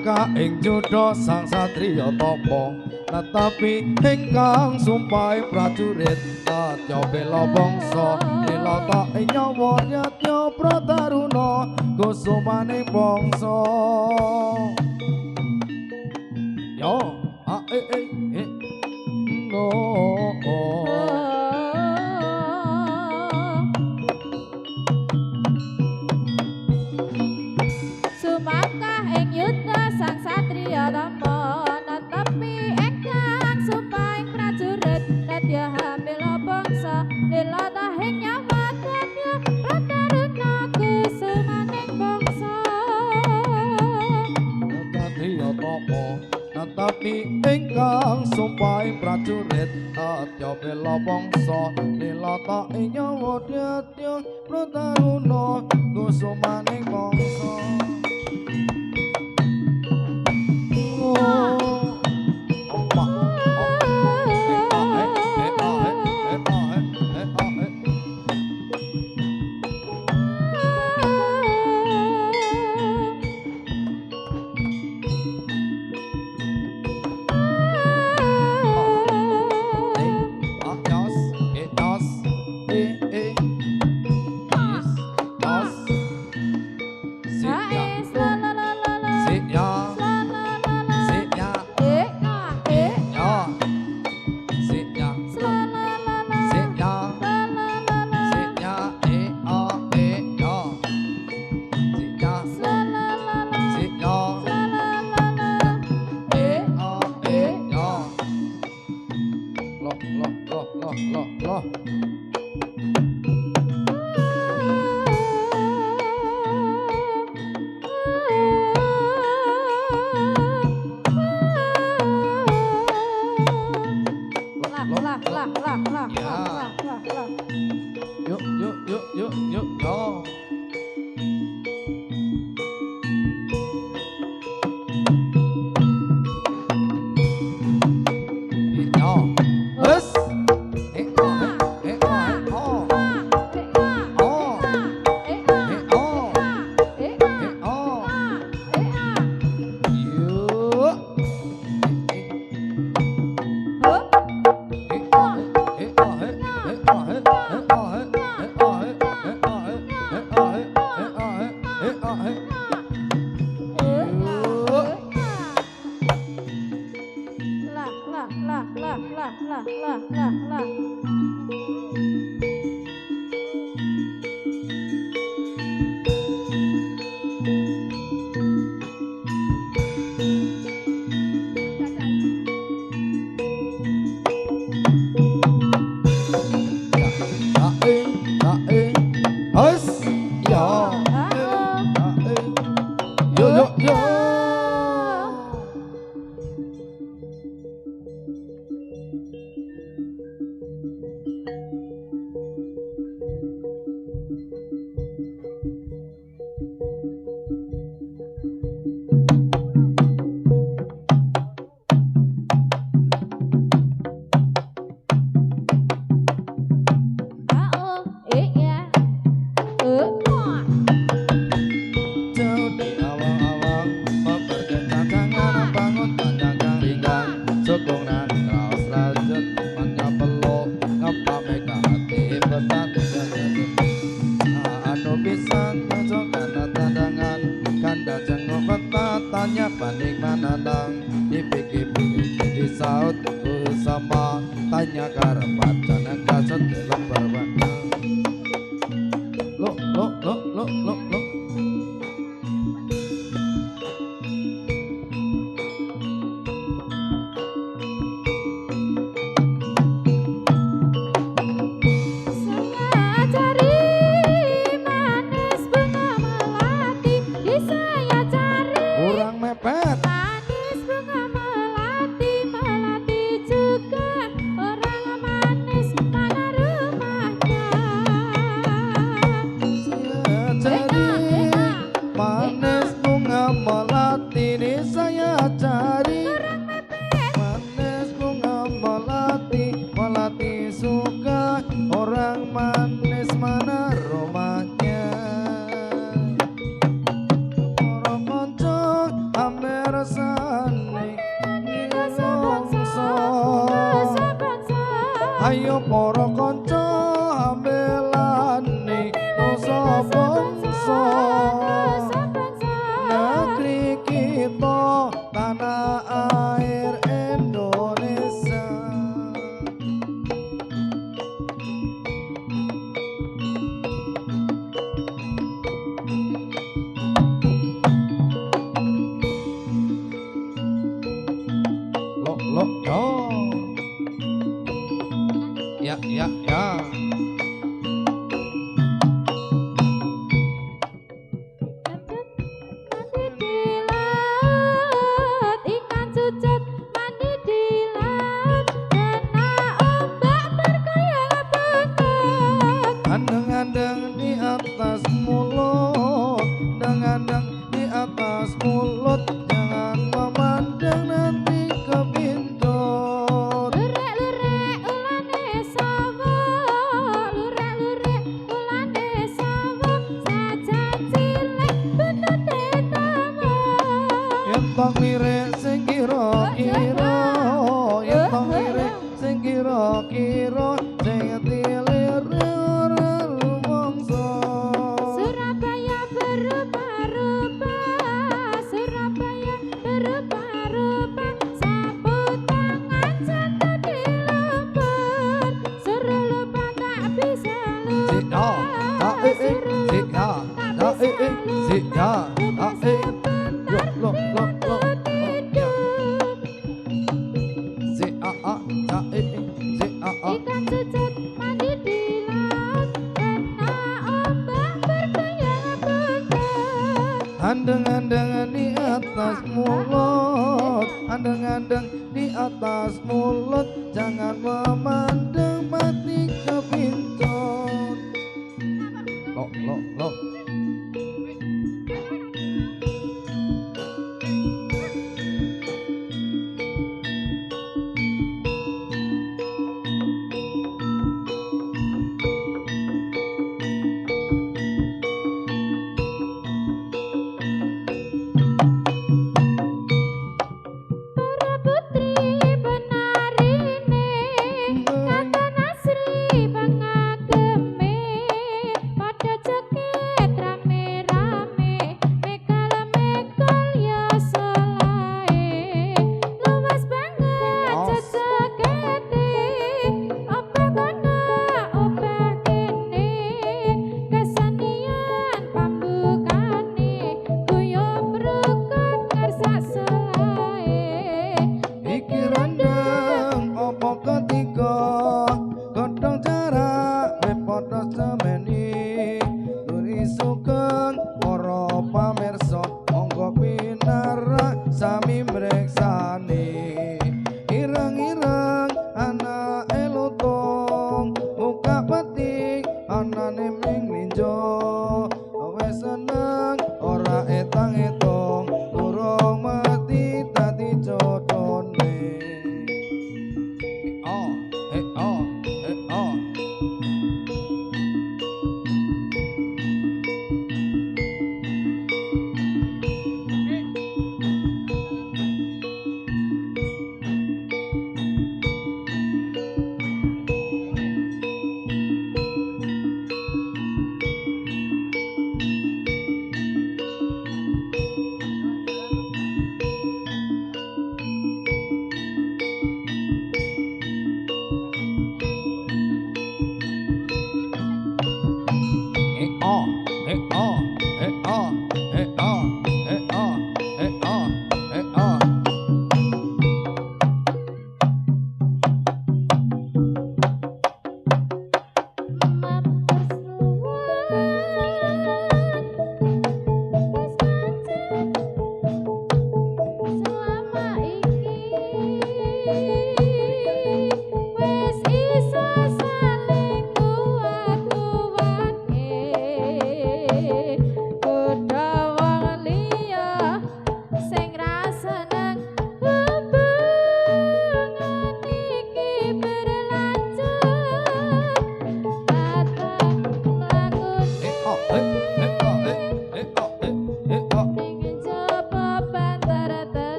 Sumangka ing judha sang satriya tapa tetapi ingkang sumpahe prajurit Satya bela bangsa nilata ing nyawa Yatya Prataruna kusumane bangsa yo no Sumangkah ing yudha sang satriya tapa netapi ingkang sumpahe prajurit Satya bela bangsa nilata ing nyawa Yatya Prataruna kusumaning bangsa satriya tapa tetapi ingkang sumpahe prajurit Satya bela bangsa nilata ing nyawa Yatya Prataruna kusumaning bangsa Manis bunga melati, melati para kanca ambelane nusa bangsa negeri kita tanah air Indonesia. Lo yo ya ya ya ikan cucut mandi di laut kena ombak bergoyang bentuk andeng-andeng di atas mulut andeng-andeng di atas mulut jangan memandang nanti ke pintut lurek-lurek ulane sawo lurek-lurek ulane sawo sajan cilik buntute tawo yen tong lirik sing kira-kira yen tong lirik sing kira-kira sing tilir ora rumangsa Surabaya berubah-ubah Surabaya berubah-ubah sapu tangan jatuh di lumpur suruh lupa tak bisa lupa suruh lupa tak bisa lupa lupa sebentar lo untuk tidur si a a sa e si a a ikan cucut mandi di laut kena ombak bergoyang bentuk andeng-andeng di atas mulut andeng-andeng di atas mulut jangan memandang mati ke pintut lo para putri penarine kata nasri pangageme pada joget rame-rame mekal-mekal ya selae luas banget jejegete apa kono obah kene kesenian pambukane guyub rukun ngersak selae iki rendeng opo ketiga godhong jarak padha semeni turi sugeng para pamirsa monggo pinarak sami mreksani ireng-ireng anake lutung buka petik anane ming linjo wis seneng ora etang-etung durung mati dadi jodone oh oh oh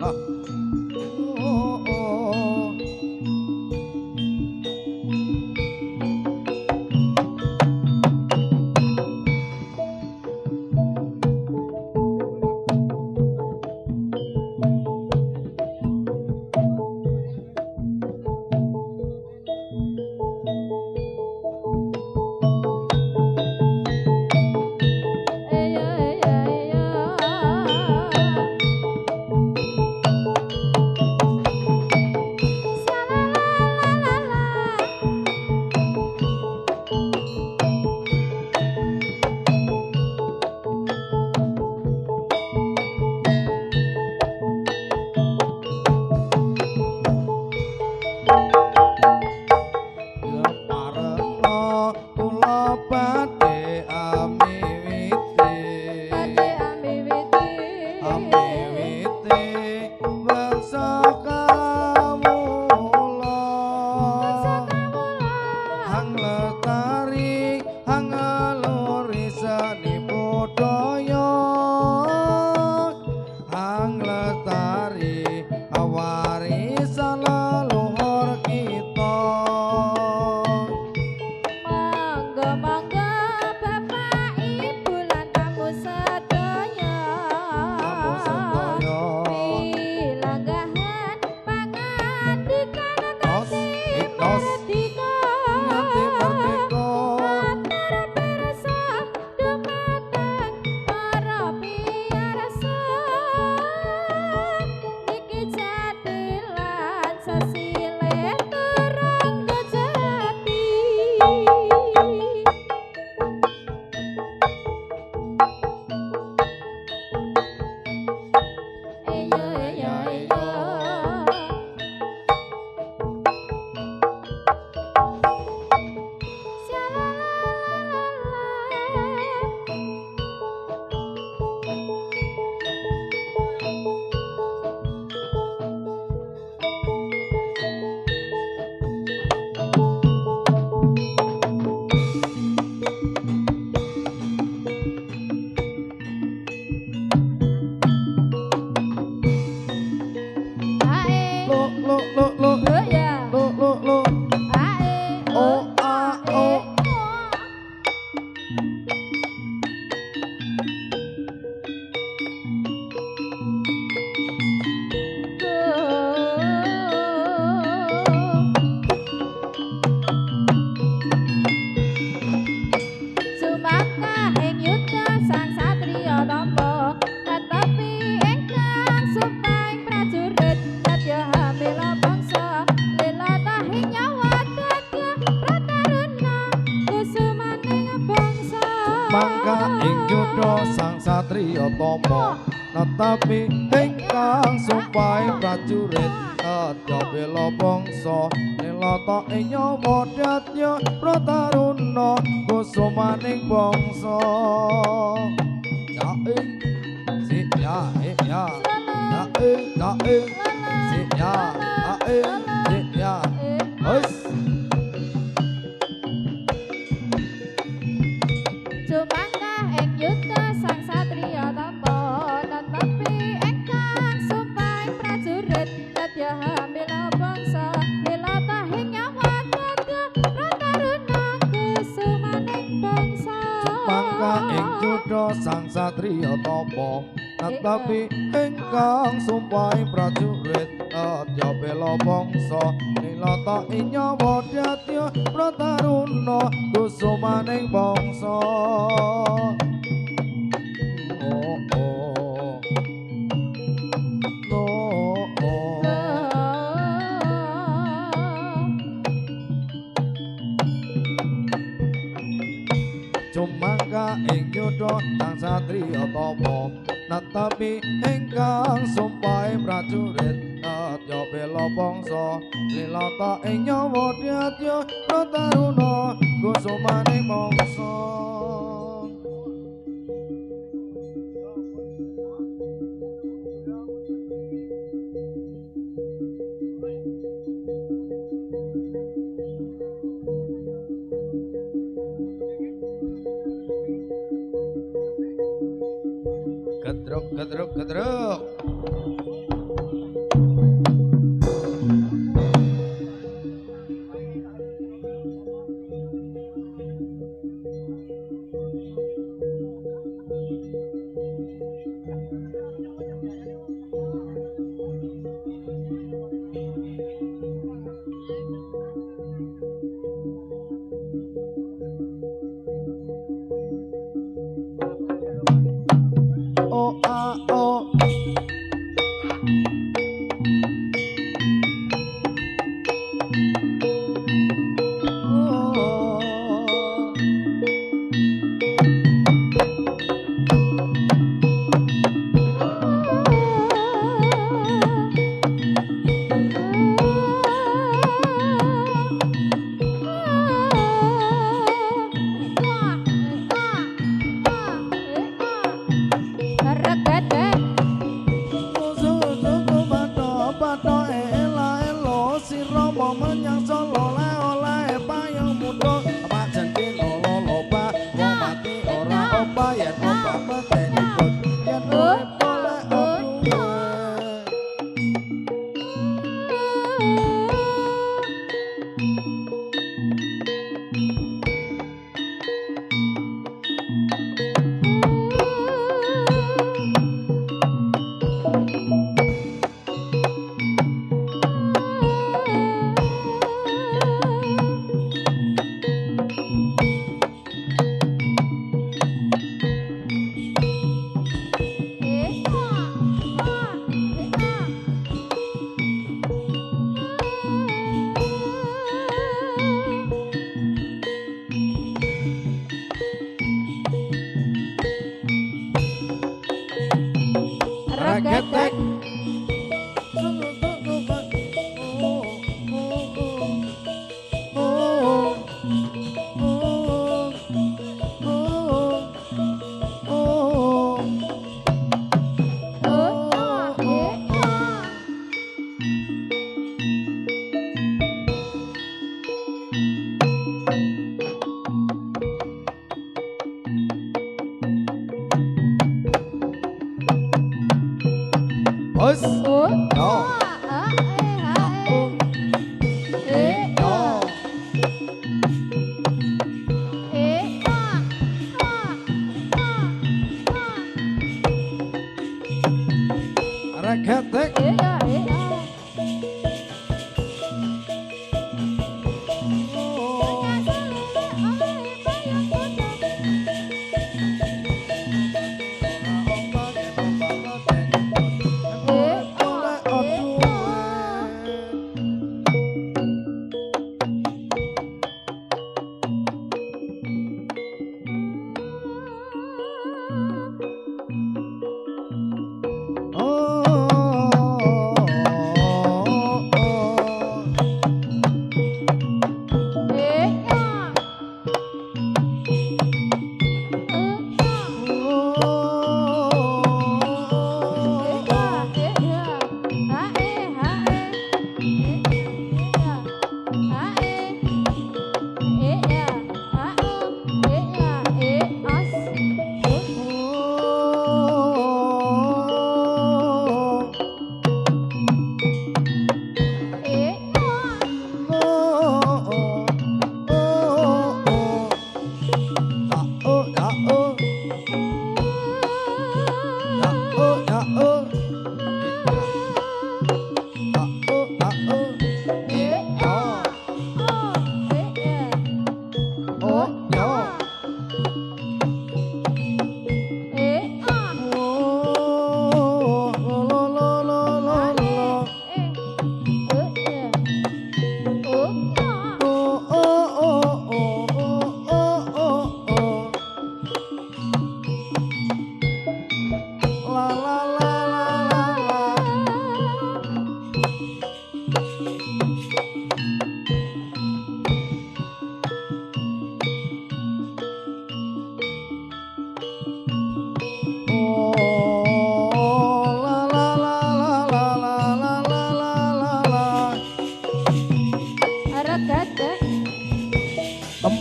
oh, oh. Tama netapi ingkang sumpahe prajurit aja bela bangsa nilata ing nyawa dadya prataruna kusumaning bangsa ya ing si ya ya ya ing si ya ing si ya wis sang satriya tapa netapi ingkang sumpahe prajurit adya bela bangsa nilata ing nyawa dadya prataruna kusumaning bangsa oh oh Cumangka ing yudha sang satriya tapa netapi ingkang sumpahe prajurit adya bela bangsa lilata ing nyawa dadya prataruna kusumaning bangsa Gedruk gedruk gedruk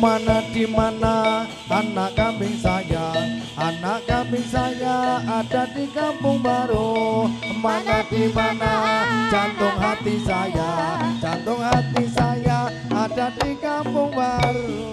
Mana di mana anak kambing saya? Anak kambing saya ada di kampung baru. Mana di mana jantung hati saya? Jantung hati saya ada di kampung baru.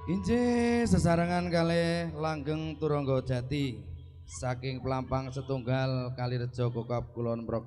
Injih sesarengan kalih langgeng turangga jati saking Pelampang setunggal Kalirejo Kokap Kulon Progo.